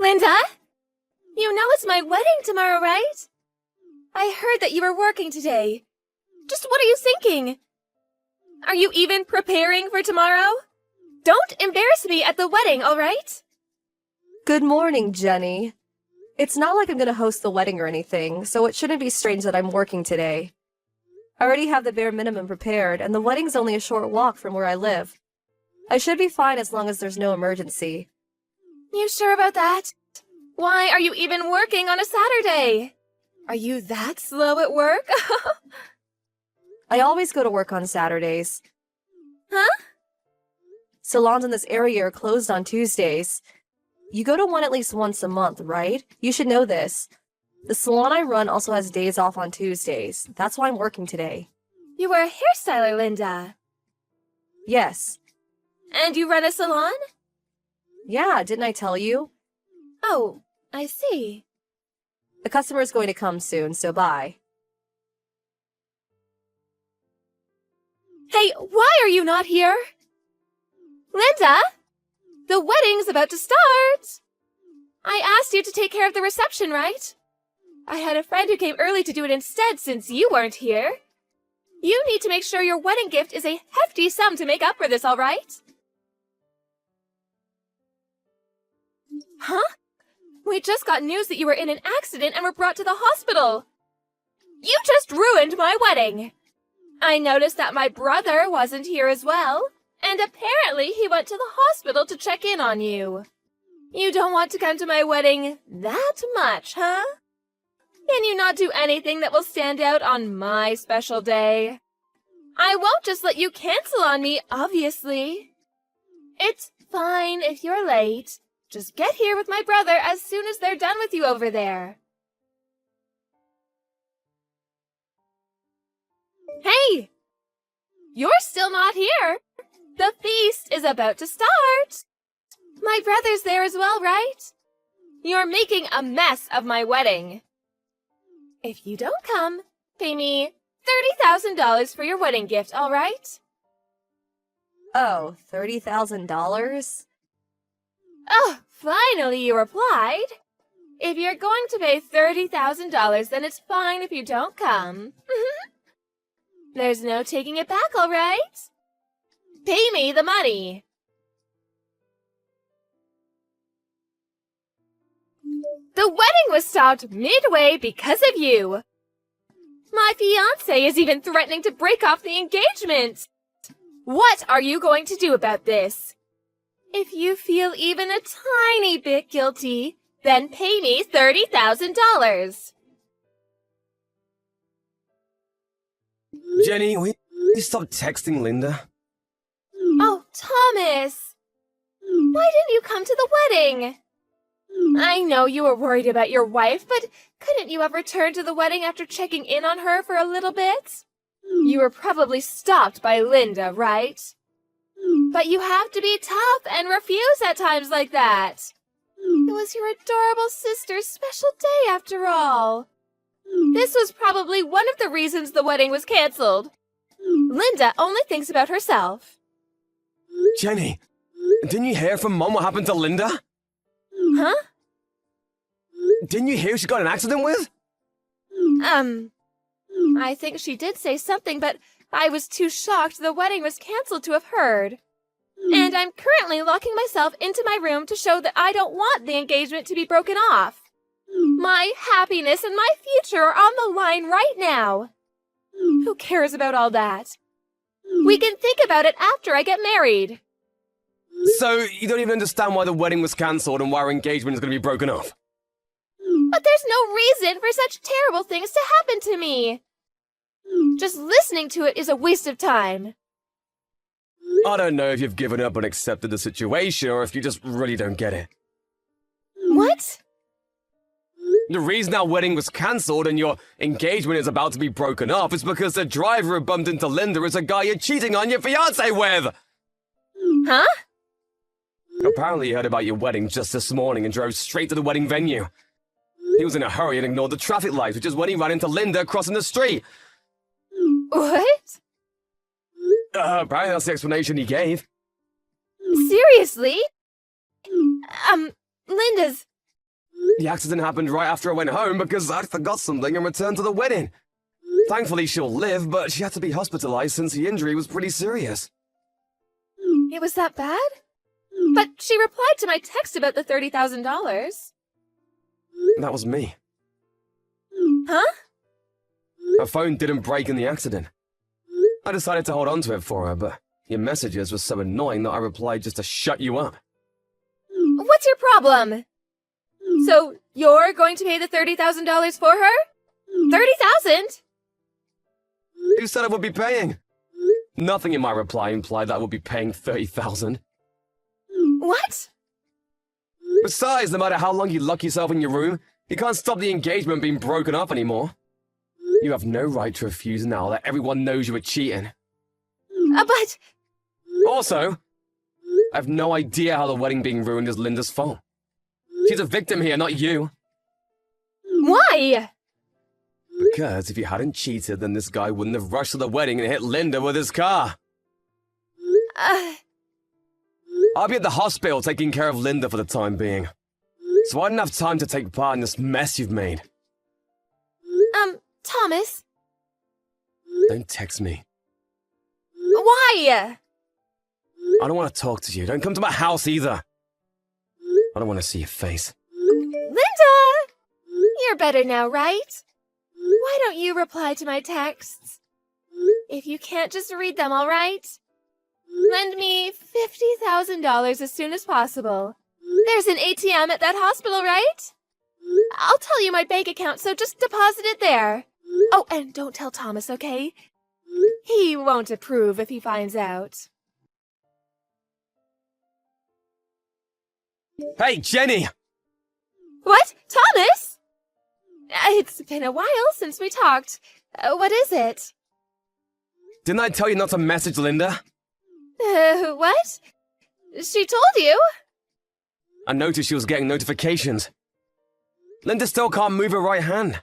Linda? You know it's my wedding tomorrow, right? I heard that you were working today. Just what are you thinking? Are you even preparing for tomorrow? Don't embarrass me at the wedding, all right? Good morning, Jenny. It's not like I'm gonna host the wedding or anything, so it shouldn't be strange that I'm working today. I already have the bare minimum prepared, and the wedding's only a short walk from where I live. I should be fine as long as there's no emergency. You sure about that? Why are you even working on a Saturday? Are you that slow at work? I always go to work on Saturdays. Huh? Salons in this area are closed on Tuesdays. You go to one at least once a month, right? You should know this. The salon I run also has days off on Tuesdays. That's why I'm working today. You are a hairstyler, Linda. Yes. And you run a salon? Yeah, didn't I tell you? Oh, I see. The customer's going to come soon, so bye. Hey, why are you not here? Linda? The wedding's about to start! I asked you to take care of the reception, right? I had a friend who came early to do it instead since you weren't here. You need to make sure your wedding gift is a hefty sum to make up for this, all right? Huh? We just got news that you were in an accident and were brought to the hospital. You just ruined my wedding. I noticed that my brother wasn't here as well, and apparently he went to the hospital to check in on you. You don't want to come to my wedding that much, huh? Can you not do anything that will stand out on my special day? I won't just let you cancel on me, obviously. It's fine if you're late. Just get here with my brother as soon as they're done with you over there. Hey! You're still not here. The feast is about to start. My brother's there as well, right? You're making a mess of my wedding. If you don't come, pay me $30,000 for your wedding gift, all right? Oh, $30,000? Oh, finally you replied. If you're going to pay $30,000, then it's fine if you don't come. There's no taking it back, all right? Pay me the money. The wedding was stopped midway because of you. My fiancé is even threatening to break off the engagement. What are you going to do about this? If you feel even a tiny bit guilty, then pay me $30,000. Jenny, will you stop texting Linda? Oh, Thomas! Why didn't you come to the wedding? I know you were worried about your wife, but couldn't you have returned to the wedding after checking in on her for a little bit? You were probably stopped by Linda, right? But you have to be tough and refuse at times like that. It was your adorable sister's special day after all. This was probably one of the reasons the wedding was canceled. Linda only thinks about herself. Jenny, didn't you hear from Mom what happened to Linda? Huh? Didn't you hear she got in an accident with? I think she did say something, but I was too shocked the wedding was canceled to have heard. And I'm currently locking myself into my room to show that I don't want the engagement to be broken off. My happiness and my future are on the line right now. Who cares about all that? We can think about it after I get married. So, you don't even understand why the wedding was cancelled and why our engagement is going to be broken off? But there's no reason for such terrible things to happen to me. Just listening to it is a waste of time. I don't know if you've given up and accepted the situation or if you just really don't get it. What? The reason our wedding was cancelled and your engagement is about to be broken off is because the driver who bumped into Linda is a guy you're cheating on your fiancé with! Huh? Apparently he heard about your wedding just this morning and drove straight to the wedding venue. He was in a hurry and ignored the traffic lights, which is when he ran into Linda crossing the street. What? Apparently that's the explanation he gave. Seriously? Linda's The accident happened right after I went home because I forgot something and returned to the wedding. Thankfully, she'll live, but she had to be hospitalized since the injury was pretty serious. It was that bad? But she replied to my text about the $30,000. That was me. Huh? Her phone didn't break in the accident. I decided to hold on to it for her, but your messages were so annoying that I replied just to shut you up. What's your problem? So, you're going to pay the $30,000 for her? $30,000? Who said I would be paying? Nothing in my reply implied that I would be paying $30,000. What? Besides, no matter how long you lock yourself in your room, you can't stop the engagement being broken up anymore. You have no right to refuse now that everyone knows you were cheating. But... Also, I have no idea how the wedding being ruined is Linda's fault. She's a victim here, not you. Why? Because if you hadn't cheated, then this guy wouldn't have rushed to the wedding and hit Linda with his car. I'll be at the hospital taking care of Linda for the time being. So I didn't have time to take part in this mess you've made. Thomas? Don't text me. Why? I don't want to talk to you. Don't come to my house either. I don't want to see your face. Linda! You're better now, right? Why don't you reply to my texts? If you can't just read them, all right? Lend me $50,000 as soon as possible. There's an ATM at that hospital, right? I'll tell you my bank account, so just deposit it there. Oh, and don't tell Thomas, okay? He won't approve if he finds out. Hey, Jenny! What? Thomas? It's been a while since we talked. What is it? Didn't I tell you not to message Linda? What? She told you? I noticed she was getting notifications. Linda still can't move her right hand.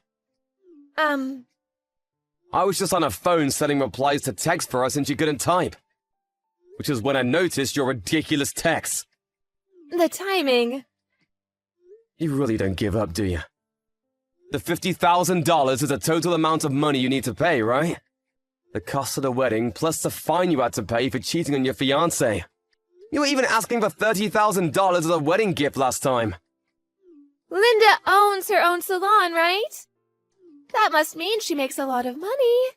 I was just on her phone sending replies to text for her since she couldn't type. Which is when I noticed your ridiculous texts. The timing. You really don't give up, do you? The $50,000 is the total amount of money you need to pay, right? The cost of the wedding, plus the fine you had to pay for cheating on your fiancé. You were even asking for $30,000 as a wedding gift last time. Linda owns her own salon, right? That must mean she makes a lot of money.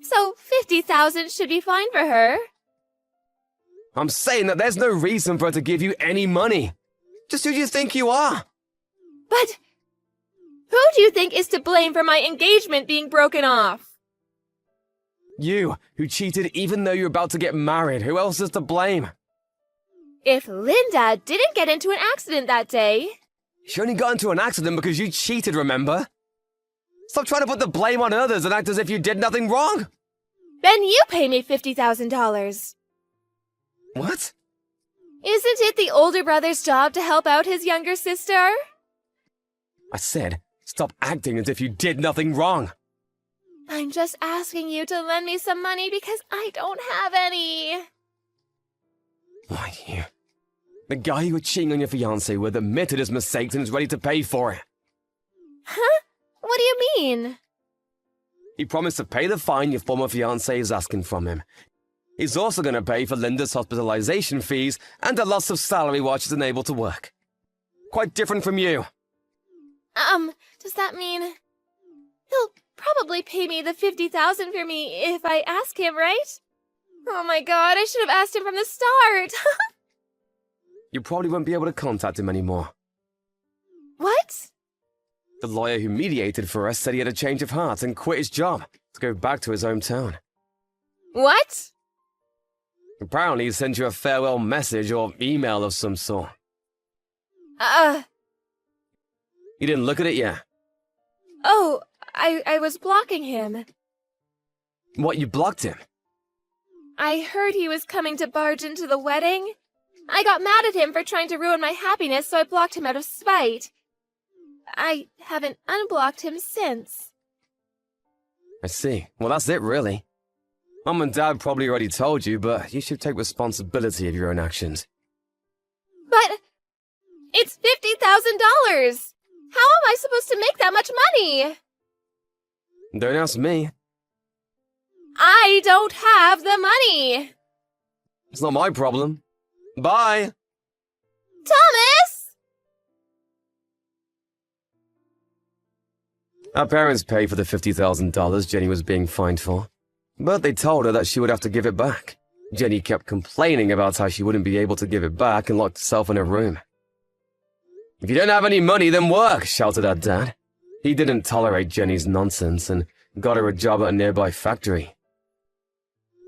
So $50,000 should be fine for her. I'm saying that there's no reason for her to give you any money. Just who do you think you are? But who do you think is to blame for my engagement being broken off? You, who cheated even though you're about to get married. Who else is to blame? If Linda didn't get into an accident that day... She only got into an accident because you cheated, remember? Stop trying to put the blame on others and act as if you did nothing wrong. Then you pay me $50,000. What? Isn't it the older brother's job to help out his younger sister? I said, stop acting as if you did nothing wrong. I'm just asking you to lend me some money because I don't have any. Why, you... The guy you were cheating on your fiancé with admitted his mistakes and is ready to pay for it. Huh? What do you mean? He promised to pay the fine your former fiancé is asking from him. He's also going to pay for Linda's hospitalization fees and a loss of salary while she's unable to work. Quite different from you. Does that mean... He'll probably pay me the $50,000 for me if I ask him, right? Oh my god, I should have asked him from the start. You probably won't be able to contact him anymore. What? The lawyer who mediated for us said he had a change of heart and quit his job to go back to his hometown. What? Apparently he sent you a farewell message or email of some sort. You didn't look at it yet? Oh, I was blocking him. What, you blocked him? I heard he was coming to barge into the wedding. I got mad at him for trying to ruin my happiness, so I blocked him out of spite. I haven't unblocked him since. I see. Well, that's it, really. Mom and Dad probably already told you, but you should take responsibility of your own actions. But it's $50,000! How am I supposed to make that much money? Don't ask me. I don't have the money. It's not my problem. Bye! Thomas! Her parents paid for the $50,000 Jenny was being fined for, but they told her that she would have to give it back. Jenny kept complaining about how she wouldn't be able to give it back and locked herself in her room. "If you don't have any money, then work," shouted her dad. He didn't tolerate Jenny's nonsense and got her a job at a nearby factory.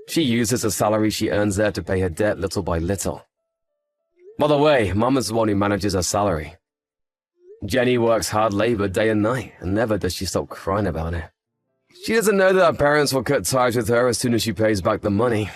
She uses the salary she earns there to pay her debt little by little. By the way, Mom is the one who manages her salary. Jenny works hard labor day and night, and never does she stop crying about it. She doesn't know that her parents will cut ties with her as soon as she pays back the money.